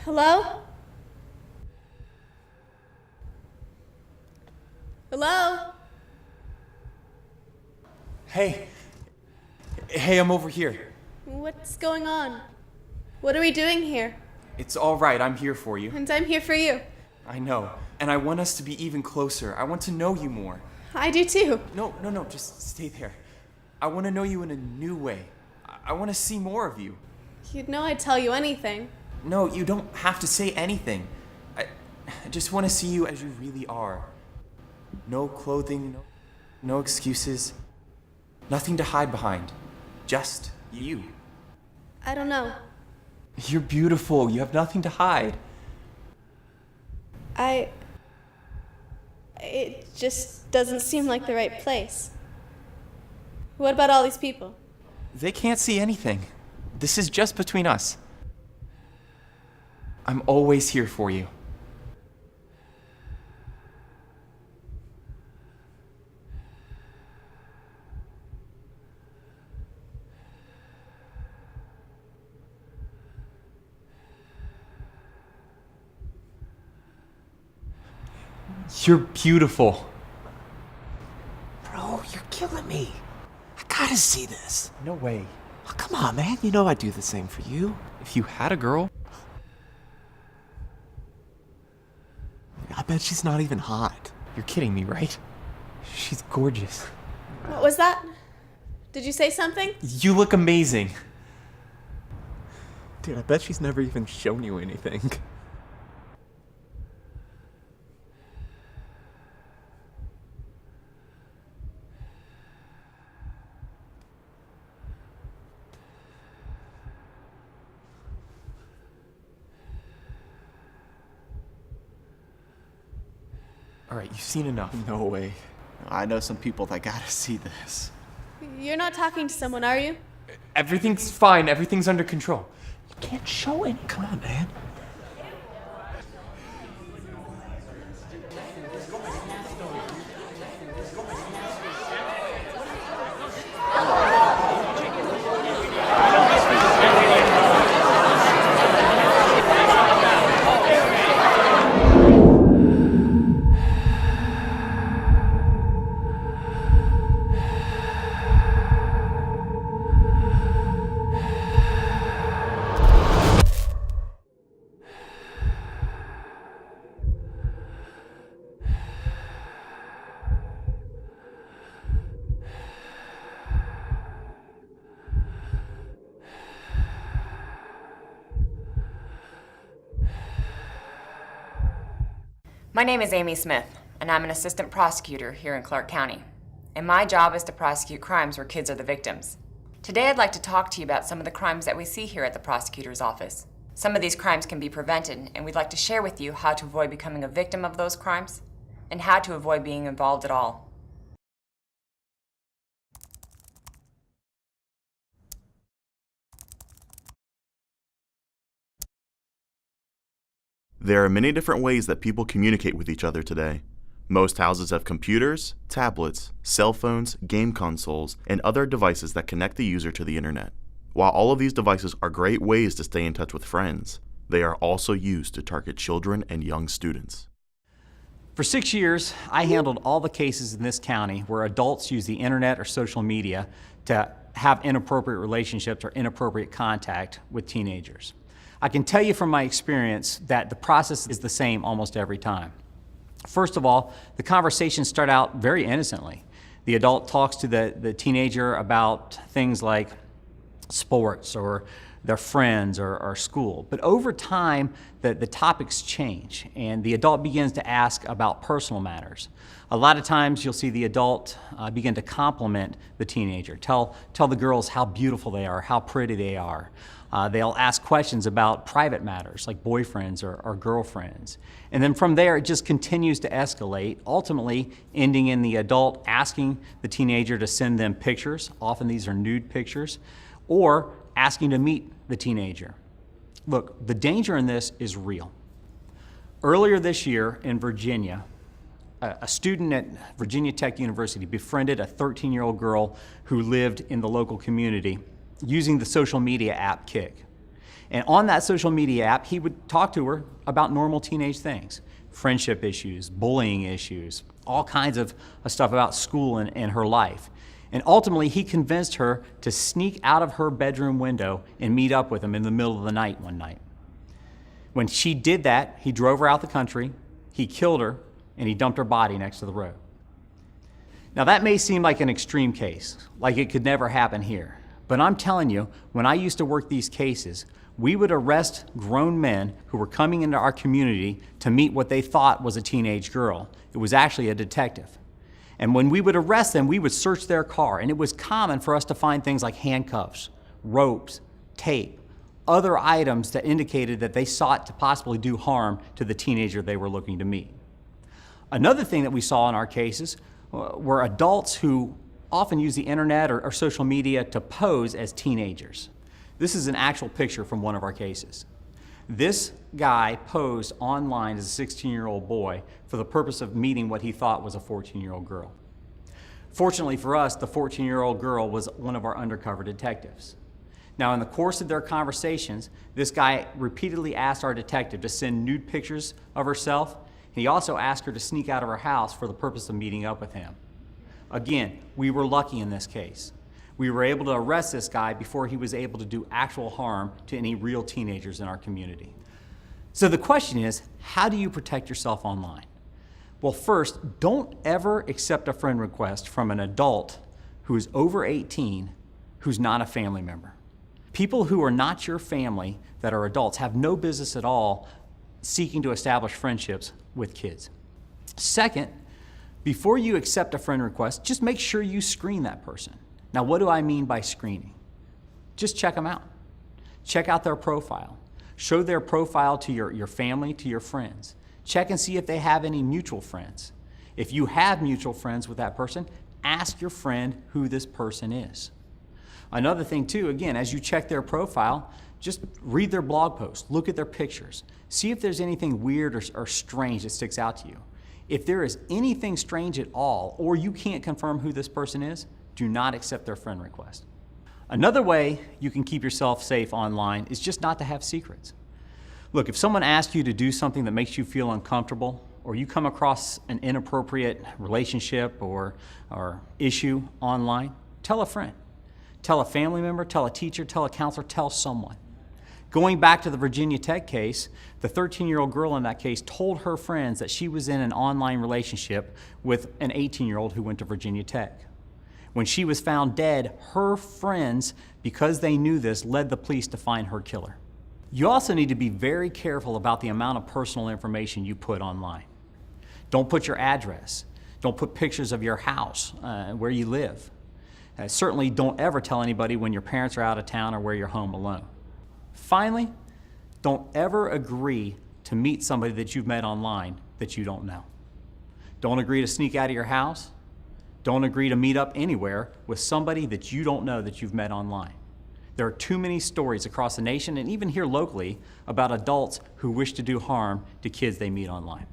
Hello? Hello? Hey. Hey, I'm over here. What's going on? What are we doing here? It's all right, I'm here for you. And I'm here for you. I know. And I want us to be even closer. I want to know you more. I do too. No, just stay there. I want to know you in a new way. I want to see more of you. You'd know I'd tell you anything. No, you don't have to say anything. I just want to see you as you really are. No clothing, no excuses. Nothing to hide behind. Just you. I don't know. You're beautiful. You have nothing to hide. It just doesn't seem like the right place. What about all these people? They can't see anything. This is just between us. I'm always here for you. You're beautiful. Bro, you're killing me. I gotta see this. No way. Oh, come on, man. You know I'd do the same for you. If you had a girl, I bet she's not even hot. you're kidding me, right? She's gorgeous. What was that? Did you say something? You look amazing. Dude, I bet she's never even shown you anything. All right, you've seen enough. No way. I know some people that gotta see this. You're not talking to someone, are you? Everything's fine. Everything's under control. You can't show any. Come on, man. My name is Amy Smith, and I'm an assistant prosecutor here in Clark County. And my job is to prosecute crimes where kids are the victims. Today I'd like to talk to you about some of the crimes that we see here at the prosecutor's office. Some of these crimes can be prevented, and we'd like to share with you how to avoid becoming a victim of those crimes and how to avoid being involved at all. There are many different ways that people communicate with each other today. Most houses have computers, tablets, cell phones, game consoles, and other devices that connect the user to the internet. While all of these devices are great ways to stay in touch with friends, they are also used to target children and young students. For 6 years, I handled all the cases in this county where adults use the internet or social media to have inappropriate relationships or inappropriate contact with teenagers. I can tell you from my experience that the process is the same almost every time. First of all, the conversations start out very innocently. The adult talks to the teenager about things like sports or their friends or school. But over time, the topics change and the adult begins to ask about personal matters. A lot of times you'll see the adult begin to compliment the teenager, tell the girls how beautiful they are, how pretty they are. They'll ask questions about private matters like boyfriends or girlfriends. And then from there, it just continues to escalate, ultimately ending in the adult asking the teenager to send them pictures. Often these are nude pictures, or asking to meet the teenager. Look, the danger in this is real. Earlier this year in Virginia, a student at Virginia Tech University befriended a 13-year-old girl who lived in the local community using the social media app Kik. And on that social media app, he would talk to her about normal teenage things, friendship issues, bullying issues, all kinds of stuff about school and her life. And ultimately, he convinced her to sneak out of her bedroom window and meet up with him in the middle of the night one night. When she did that, he drove her out the country, he killed her, and he dumped her body next to the road. Now that may seem like an extreme case, like it could never happen here. But I'm telling you, when I used to work these cases, we would arrest grown men who were coming into our community to meet what they thought was a teenage girl. It was actually a detective. And when we would arrest them, we would search their car, and it was common for us to find things like handcuffs, ropes, tape, other items that indicated that they sought to possibly do harm to the teenager they were looking to meet. Another thing that we saw in our cases were adults who often use the internet or social media to pose as teenagers. This is an actual picture from one of our cases. This guy posed online as a 16-year-old boy for the purpose of meeting what he thought was a 14-year-old girl. Fortunately for us, the 14-year-old girl was one of our undercover detectives. Now, in the course of their conversations, this guy repeatedly asked our detective to send nude pictures of herself, and he also asked her to sneak out of her house for the purpose of meeting up with him. Again, we were lucky in this case. We were able to arrest this guy before he was able to do actual harm to any real teenagers in our community. So the question is, how do you protect yourself online? Well, first, don't ever accept a friend request from an adult who is over 18 who's not a family member. People who are not your family that are adults have no business at all seeking to establish friendships with kids. Second, before you accept a friend request, just make sure you screen that person. Now, what do I mean by screening? Just check them out. Check out their profile. Show their profile to your family, to your friends. Check and see if they have any mutual friends. If you have mutual friends with that person, ask your friend who this person is. Another thing too, again, as you check their profile, just read their blog posts, look at their pictures, see if there's anything weird or strange that sticks out to you. If there is anything strange at all, or you can't confirm who this person is, do not accept their friend request. Another way you can keep yourself safe online is just not to have secrets. Look, if someone asks you to do something that makes you feel uncomfortable, or you come across an inappropriate relationship or issue online, tell a friend. Tell a family member, tell a teacher, tell a counselor, tell someone. Going back to the Virginia Tech case, the 13-year-old girl in that case told her friends that she was in an online relationship with an 18-year-old who went to Virginia Tech. When she was found dead, her friends, because they knew this, led the police to find her killer. You also need to be very careful about the amount of personal information you put online. Don't put your address. Don't put pictures of your house, where you live. Certainly don't ever tell anybody when your parents are out of town or where you're home alone. Finally, don't ever agree to meet somebody that you've met online that you don't know. Don't agree to sneak out of your house. Don't agree to meet up anywhere with somebody that you don't know that you've met online. There are too many stories across the nation and even here locally about adults who wish to do harm to kids they meet online.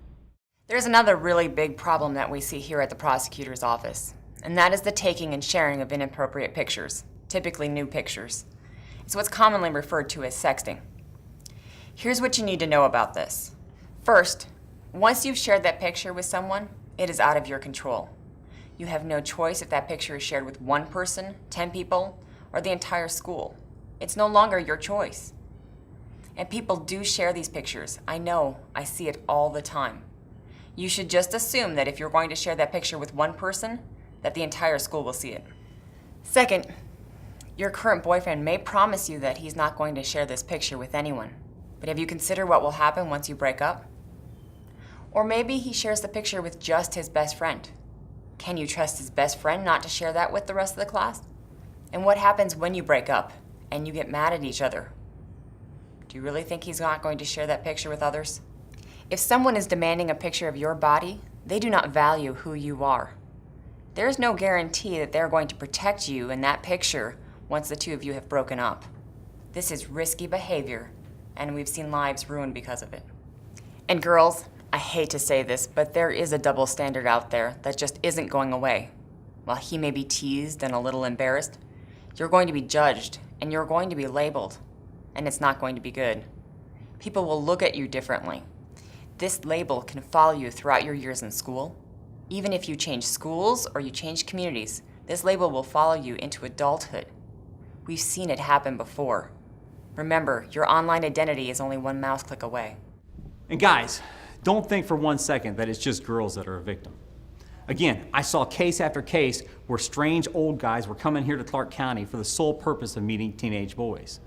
There's another really big problem that we see here at the prosecutor's office, and that is the taking and sharing of inappropriate pictures, typically nude pictures. It's what's commonly referred to as sexting. Here's what you need to know about this. First, once you've shared that picture with someone, it is out of your control. You have no choice if that picture is shared with one person, 10 people, or the entire school. It's no longer your choice. And people do share these pictures. I know, I see it all the time. You should just assume that if you're going to share that picture with one person, that the entire school will see it. Second, your current boyfriend may promise you that he's not going to share this picture with anyone, but have you considered what will happen once you break up? Or maybe he shares the picture with just his best friend. Can you trust his best friend not to share that with the rest of the class? And what happens when you break up and you get mad at each other? Do you really think he's not going to share that picture with others? If someone is demanding a picture of your body, they do not value who you are. There is no guarantee that they're going to protect you in that picture once the two of you have broken up. This is risky behavior, and we've seen lives ruined because of it. And girls, I hate to say this, but there is a double standard out there that just isn't going away. While he may be teased and a little embarrassed, you're going to be judged, and you're going to be labeled. and it's not going to be good. People will look at you differently. This label can follow you throughout your years in school. Even if you change schools or you change communities, this label will follow you into adulthood. We've seen it happen before. Remember, your online identity is only one mouse click away. And guys, don't think for 1 second that it's just girls that are a victim. Again, I saw case after case where strange old guys were coming here to Clark County for the sole purpose of meeting teenage boys.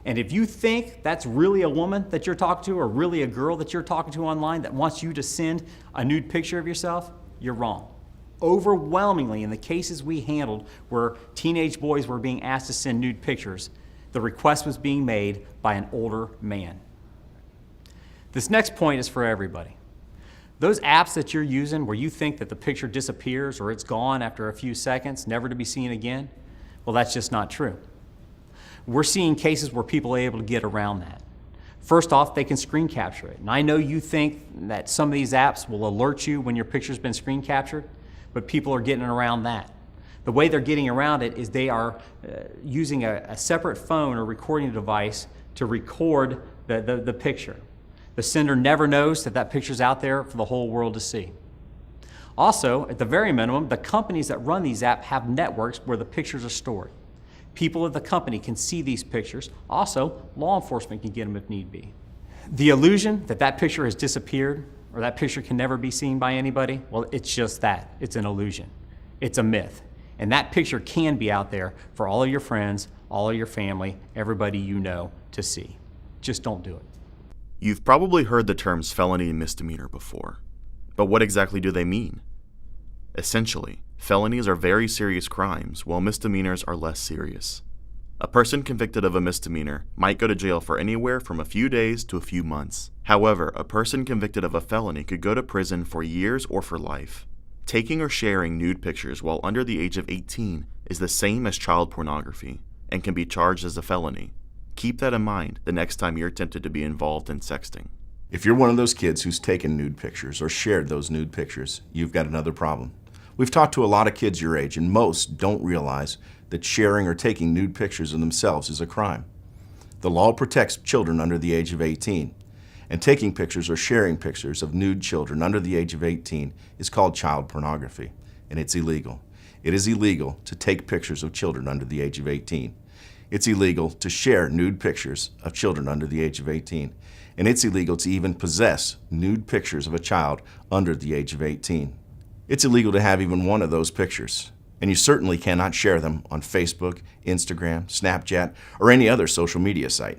And if you think that's really a woman that you're talking to or really a girl that you're talking to online that wants you to send a nude picture of yourself, you're wrong. Overwhelmingly, in the cases we handled where teenage boys were being asked to send nude pictures, the request was being made by an older man. This next point is for everybody. Those apps that you're using where you think that the picture disappears or it's gone after a few seconds, never to be seen again, well, that's just not true. We're seeing cases where people are able to get around that. First off, they can screen capture it. And I know you think that some of these apps will alert you when your picture's been screen captured, but people are getting around that. The way they're getting around it is they are using a separate phone or recording device to record the picture. The sender never knows that that picture's out there for the whole world to see. Also, at the very minimum, the companies that run these apps have networks where the pictures are stored. People at the company can see these pictures. Also, law enforcement can get them if need be. The illusion that that picture has disappeared or that picture can never be seen by anybody, well, it's just that. It's an illusion. It's a myth. And that picture can be out there for all of your friends, all of your family, everybody you know to see. Just don't do it. You've probably heard the terms felony and misdemeanor before, but what exactly do they mean? Essentially, felonies are very serious crimes, while misdemeanors are less serious. A person convicted of a misdemeanor might go to jail for anywhere from a few days to a few months. However, a person convicted of a felony could go to prison for years or for life. Taking or sharing nude pictures while under the age of 18 is the same as child pornography and can be charged as a felony. Keep that in mind the next time you're tempted to be involved in sexting. If you're one of those kids who's taken nude pictures or shared those nude pictures, you've got another problem. We've talked to a lot of kids your age, and most don't realize that sharing or taking nude pictures of themselves is a crime. The law protects children under the age of 18, and taking pictures or sharing pictures of nude children under the age of 18 is called child pornography, and it's illegal. It is illegal to take pictures of children under the age of 18. It's illegal to share nude pictures of children under the age of 18. And it's illegal to even possess nude pictures of a child under the age of 18. It's illegal to have even one of those pictures. And you certainly cannot share them on Facebook, Instagram, Snapchat, or any other social media site.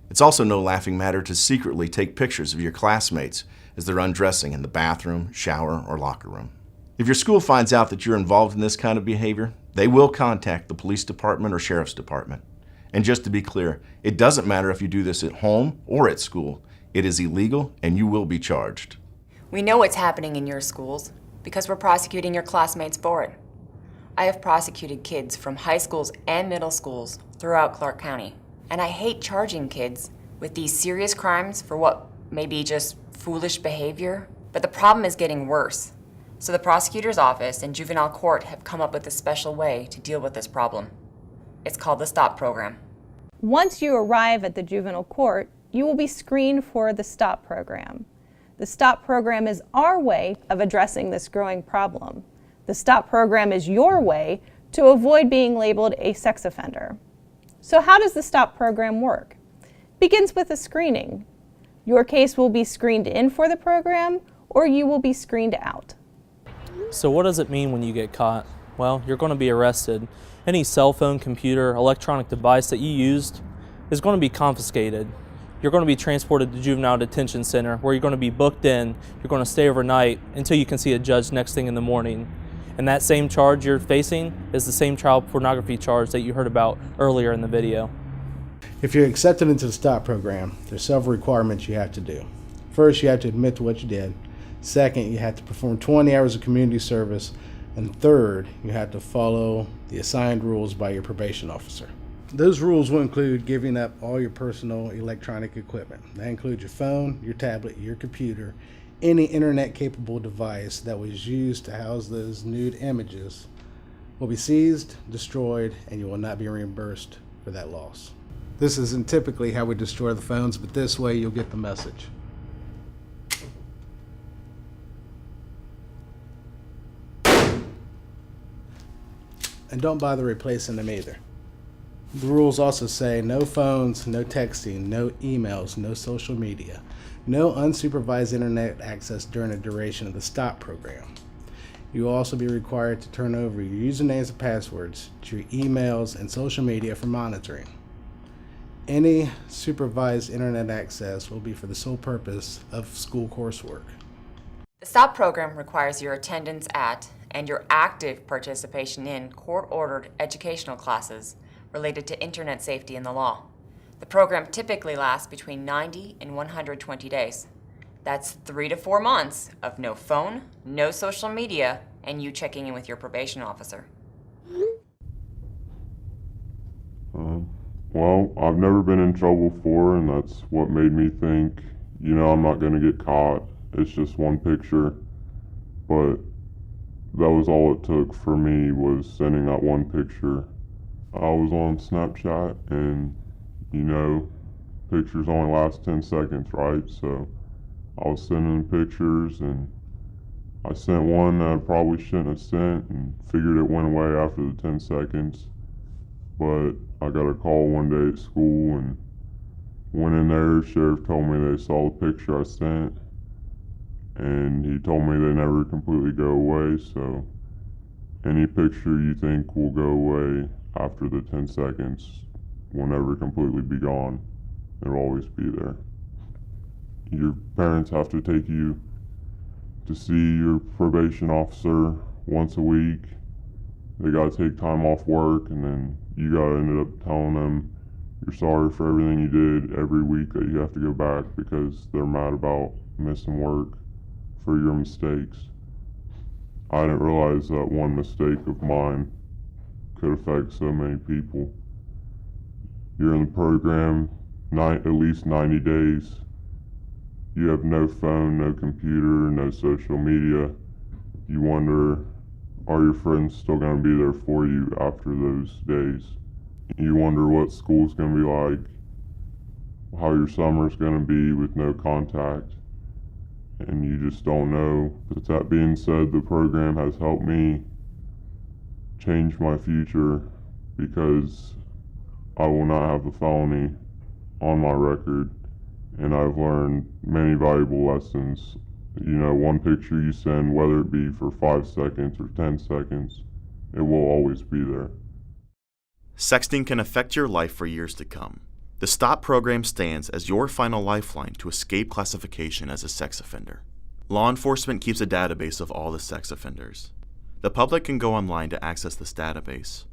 It's also no laughing matter to secretly take pictures of your classmates as they're undressing in the bathroom, shower, or locker room. If your school finds out that you're involved in this kind of behavior, they will contact the police department or sheriff's department. And just to be clear, it doesn't matter if you do this at home or at school. It is illegal and you will be charged. We know what's happening in your schools because we're prosecuting your classmates for it. I have prosecuted kids from high schools and middle schools throughout Clark County. And I hate charging kids with these serious crimes for what may be just foolish behavior. But the problem is getting worse. So the prosecutor's office and juvenile court have come up with a special way to deal with this problem. It's called the STOP program. Once you arrive at the juvenile court, you will be screened for the STOP program. The STOP program is our way of addressing this growing problem. The STOP program is your way to avoid being labeled a sex offender. So how does the STOP program work? It begins with a screening. Your case will be screened in for the program, or you will be screened out. So what does it mean when you get caught? Well, you're going to be arrested. Any cell phone, computer, electronic device that you used is going to be confiscated. You're going to be transported to Juvenile Detention Center where you're going to be booked in. You're going to stay overnight until you can see a judge next thing in the morning. And that same charge you're facing is the same child pornography charge that you heard about earlier in the video. If you're accepted into the STOP program, there's several requirements you have to do. First, you have to admit to what you did. Second, you have to perform 20 hours of community service. And third, you have to follow the assigned rules by your probation officer. Those rules will include giving up all your personal electronic equipment. That includes your phone, your tablet, your computer, any internet-capable device that was used to house those nude images will be seized, destroyed, and you will not be reimbursed for that loss. This isn't typically how we destroy the phones, but this way you'll get the message. And don't bother replacing them either. The rules also say no phones, no texting, no emails, no social media, no unsupervised internet access during the duration of the STOP program. You will also be required to turn over your usernames and passwords to your emails and social media for monitoring. Any supervised internet access will be for the sole purpose of school coursework. The STOP program requires your attendance at and your active participation in court-ordered educational classes related to internet safety and the law. The program typically lasts between 90 and 120 days. That's 3 to 4 months of no phone, no social media, and you checking in with your probation officer. Well, I've never been in trouble before, and that's what made me think, I'm not going to get caught. It's just one picture. But that was all it took for me, was sending that one picture. I was on Snapchat, and, pictures only last 10 seconds, right? So I was sending pictures, and I sent one that I probably shouldn't have sent, and figured it went away after the 10 seconds. But I got a call one day at school, and went in there. Sheriff told me they saw the picture I sent, and he told me they never completely go away. So any picture you think will go away after the 10 seconds will never completely be gone. It'll always be there. Your parents have to take you to see your probation officer once a week. They gotta take time off work, and then you gotta end up telling them you're sorry for everything you did every week, that you have to go back because they're mad about missing work for your mistakes. I didn't realize that one mistake of mine could affect so many people. You're in the program at least 90 days. You have no phone, no computer, no social media. You wonder, are your friends still going to be there for you after those days? You wonder what school's going to be like, how your summer's going to be with no contact, and you just don't know. But that being said, the program has helped me change my future, because I will not have the felony on my record, and I've learned many valuable lessons. One picture you send, whether it be for 5 seconds or 10 seconds, it will always be there. Sexting can affect your life for years to come. The STOP program stands as your final lifeline to escape classification as a sex offender. Law enforcement keeps a database of all the sex offenders. The public can go online to access this database.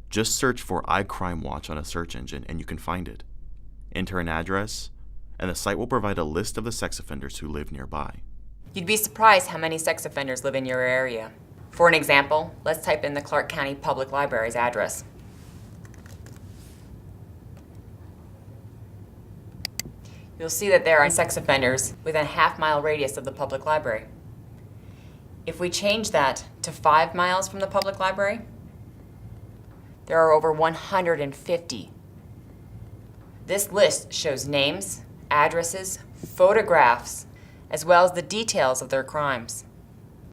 Just search for iCrimeWatch on a search engine and you can find it. Enter an address, and the site will provide a list of the sex offenders who live nearby. You'd be surprised how many sex offenders live in your area. For an example, let's type in the Clark County Public Library's address. You'll see that there are sex offenders within a half-mile radius of the public library. If we change that to 5 miles from the public library, there are over 150. This list shows names, addresses, photographs, as well as the details of their crimes.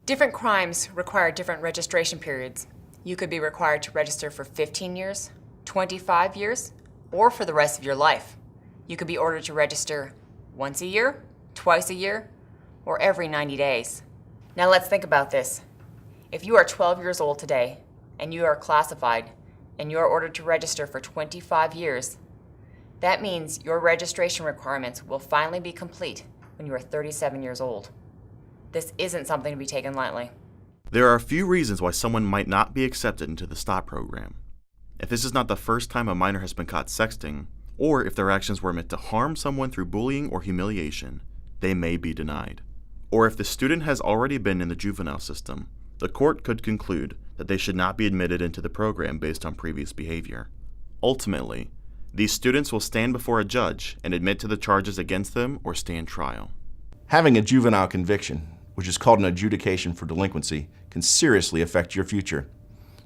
Different crimes require different registration periods. You could be required to register for 15 years, 25 years, or for the rest of your life. You could be ordered to register once a year, twice a year, or every 90 days. Now let's think about this. If you are 12 years old today, and you are classified, and you are ordered to register for 25 years, that means your registration requirements will finally be complete when you are 37 years old. This isn't something to be taken lightly. There are a few reasons why someone might not be accepted into the STOP program. If this is not the first time a minor has been caught sexting, or if their actions were meant to harm someone through bullying or humiliation, they may be denied. Or if the student has already been in the juvenile system, the court could conclude that they should not be admitted into the program based on previous behavior. Ultimately, these students will stand before a judge and admit to the charges against them or stand trial. Having a juvenile conviction, which is called an adjudication for delinquency, can seriously affect your future.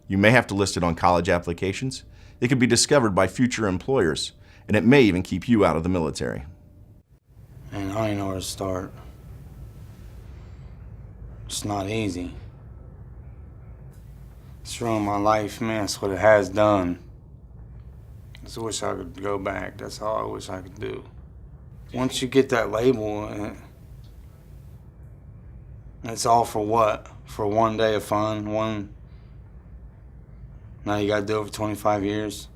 You may have to list it on college applications. It could be discovered by future employers, and it may even keep you out of the military. And I don't even know where to start. It's not easy. It's ruined my life, man. That's what it has done. I just wish I could go back. That's all I wish I could do. Once you get that label, it's all for what? For one day of fun? Now you gotta do it for 25 years?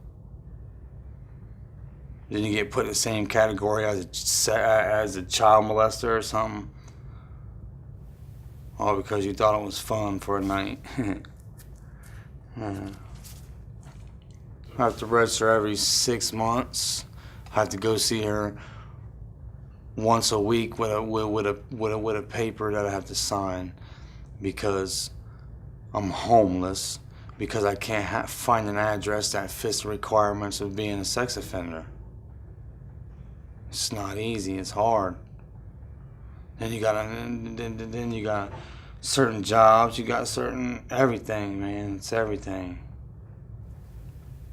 Then you get put in the same category as a child molester or something? All because you thought it was fun for a night. I have to register every 6 months. I have to go see her once a week with a paper that I have to sign because I'm homeless, because I can't find an address that fits the requirements of being a sex offender. It's not easy. It's hard. Then you got certain jobs. You got certain everything, man. It's everything.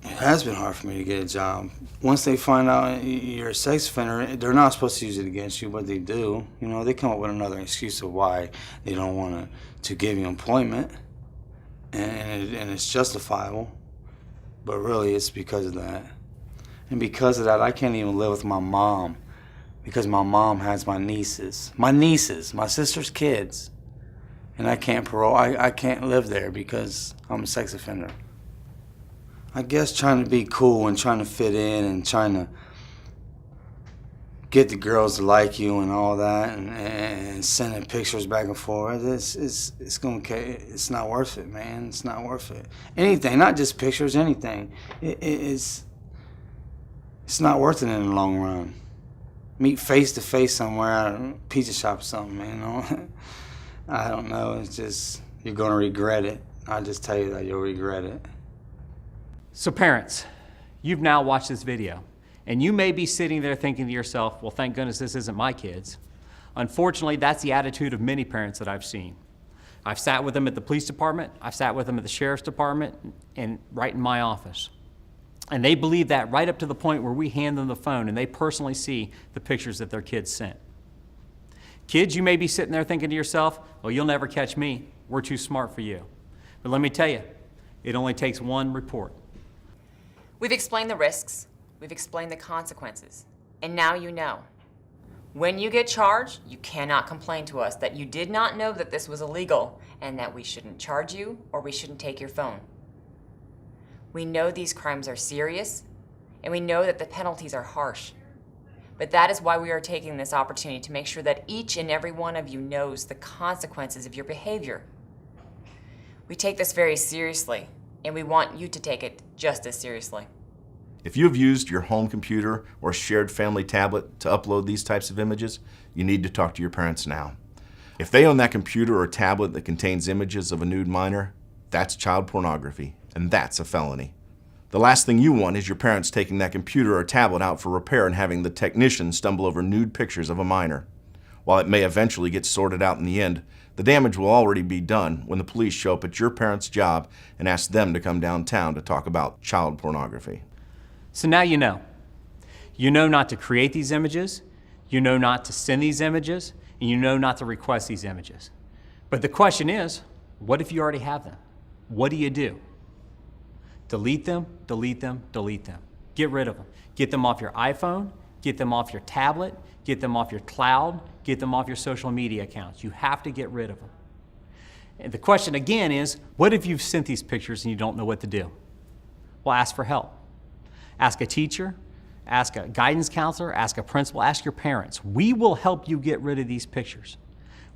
It has been hard for me to get a job. Once they find out you're a sex offender, they're not supposed to use it against you, but they do. You know, they come up with another excuse of why they don't want to give you employment, and it's justifiable. But really, it's because of that. And because of that, I can't even live with my mom because my mom has my nieces, my sister's kids, and I can't parole. I can't live there because I'm a sex offender. I guess trying to be cool and trying to fit in and trying to get the girls to like you and all that and sending pictures back and forth, it's not worth it, man. It's not worth it. Anything, not just pictures, anything. It's not worth it in the long run. Meet face to face somewhere at a pizza shop or something, man. You know? I don't know. It's just, you're going to regret it. I'll just tell you that you'll regret it. So parents, you've now watched this video, and you may be sitting there thinking to yourself, well, thank goodness this isn't my kids. Unfortunately, that's the attitude of many parents that I've seen. I've sat with them at the police department, I've sat with them at the sheriff's department, and right in my office. And they believe that right up to the point where we hand them the phone and they personally see the pictures that their kids sent. Kids, you may be sitting there thinking to yourself, well, you'll never catch me. We're too smart for you. But let me tell you, it only takes one report. We've explained the risks, we've explained the consequences, and now you know. When you get charged, you cannot complain to us that you did not know that this was illegal and that we shouldn't charge you or we shouldn't take your phone. We know these crimes are serious, and we know that the penalties are harsh. But that is why we are taking this opportunity to make sure that each and every one of you knows the consequences of your behavior. We take this very seriously, and we want you to take it just as seriously. If you have used your home computer or shared family tablet to upload these types of images, you need to talk to your parents now. If they own that computer or tablet that contains images of a nude minor, that's child pornography, and that's a felony. The last thing you want is your parents taking that computer or tablet out for repair and having the technician stumble over nude pictures of a minor. While it may eventually get sorted out in the end, the damage will already be done when the police show up at your parents' job and ask them to come downtown to talk about child pornography. So now you know. You know not to create these images, you know not to send these images, and you know not to request these images. But the question is, what if you already have them? What do you do? Delete them, delete them, delete them. Get rid of them. Get them off your iPhone, get them off your tablet, get them off your cloud, get them off your social media accounts. You have to get rid of them. And the question again is, what if you've sent these pictures and you don't know what to do? Well, ask for help. Ask a teacher, ask a guidance counselor, ask a principal, ask your parents. We will help you get rid of these pictures.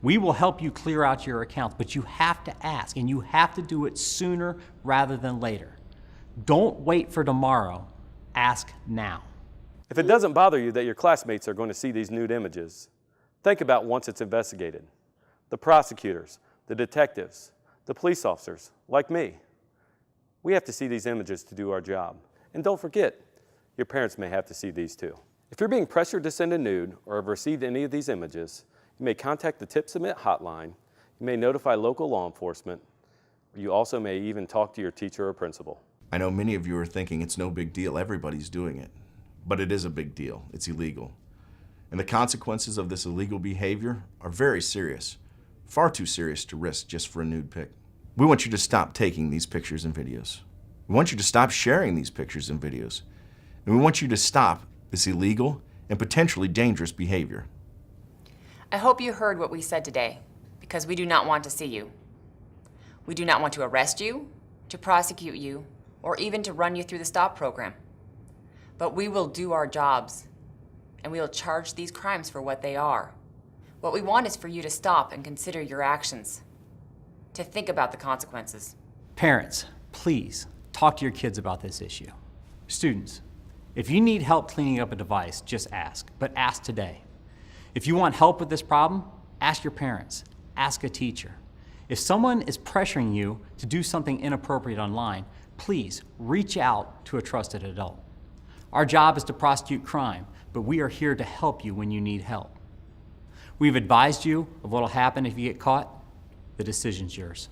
We will help you clear out your accounts, but you have to ask, and you have to do it sooner rather than later. Don't wait for tomorrow. Ask now. If it doesn't bother you that your classmates are going to see these nude images, think about once it's investigated. The prosecutors, the detectives, the police officers, like me. We have to see these images to do our job. And don't forget, your parents may have to see these too. If you're being pressured to send a nude or have received any of these images, you may contact the Tip Submit hotline, you may notify local law enforcement, or you also may even talk to your teacher or principal. I know many of you are thinking it's no big deal, everybody's doing it. but it is a big deal. It's illegal. And the consequences of this illegal behavior are very serious, far too serious to risk just for a nude pic. We want you to stop taking these pictures and videos. We want you to stop sharing these pictures and videos. And we want you to stop this illegal and potentially dangerous behavior. I hope you heard what we said today, because we do not want to see you. We do not want to arrest you, to prosecute you, or even to run you through the STOP program. But we will do our jobs, and we will charge these crimes for what they are. What we want is for you to stop and consider your actions, to think about the consequences. Parents, please talk to your kids about this issue. Students, if you need help cleaning up a device, just ask, but ask today. If you want help with this problem, ask your parents, ask a teacher. If someone is pressuring you to do something inappropriate online, please reach out to a trusted adult. Our job is to prosecute crime, but we are here to help you when you need help. We've advised you of what will happen if you get caught. The decision's yours.